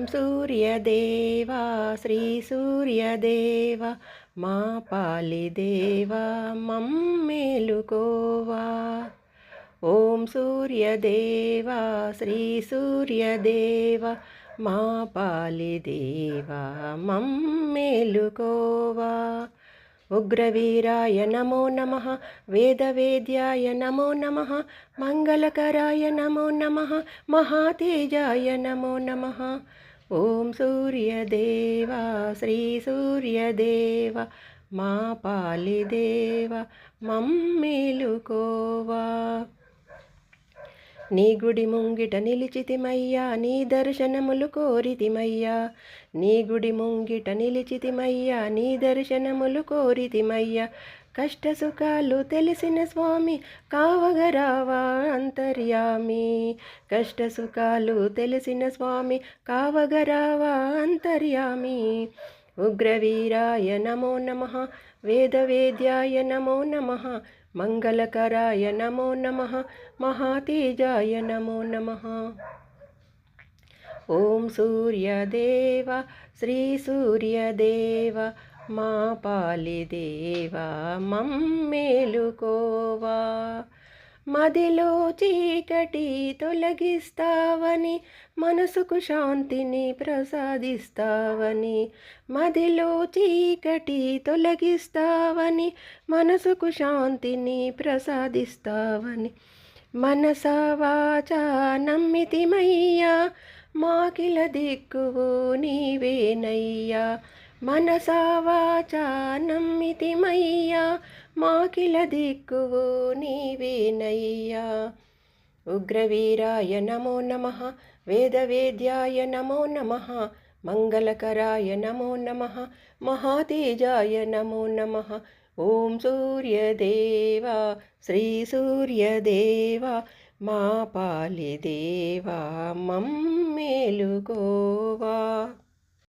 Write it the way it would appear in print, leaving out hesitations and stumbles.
సూర్యదేవా శ్రీ సూర్యదేవా మా పాలిదేవా మమ్మేలుకోవా. ఓం సూర్యదేవా శ్రీ సూర్యదేవా మా పాలిదేవా మమ్మేలుకోవా. ఉగ్రవీరాయ నమో నమః, వేదవేద్యాయ నమో నమః, మంగళకరాయ నమో నమః, మహాతేజాయ నమో నమః. ఓం సూర్యదేవా శ్రీ సూర్యదేవా మా పాలిదేవా మమ్మేలుకోవా. నీ గుడి ముంగిట నిలిచితిమయ్యా, నీ దర్శనములు కోరితిమయ్యా. నీ గుడి ముంగిట నిలిచితిమయ్యా, నీ దర్శనములు కోరితిమయ్యా. కష్టసుఖాలు తెలిసిన స్వామి కావగరావా అంతర్యామి. కష్టసుఖాలు తెలిసిన స్వామి కావగరావా అంతర్యామి. ఉగ్రవీరాయ నమో నమః, వేదవేద్యాయ నమో నమః, మంగళకరాయ నమో నమః, మహాతేజాయ నమో నమః. ఓం సూర్యదేవా శ్రీ సూర్యదేవా మా పాలిదేవా మమ్మేలుకోవా. మదిలో చీకటి తొలగిస్తావని, మనసుకు శాంతిని ప్రసాదిస్తావని. మదిలో చీకటి తొలగిస్తావని, మనసుకు శాంతిని ప్రసాదిస్తావని. మనసా వాచా నమ్మితిమయ్యా, మాకిల దిక్కువు నీవేనయ్యా. మనసా వాచా నమ్మితిమయ్యా, మాకిల దిక్కువు నీవేనయ్యా. ఉగ్రవీరాయ నమో నమః, వేదవేద్యాయ నమో నమః, మంగళకరాయ నమో నమః, మహాతేజాయ నమో నమః. ఓం సూర్యదేవా శ్రీ సూర్యదేవా మా పాలిదేవా మమ్మేలుకోవా.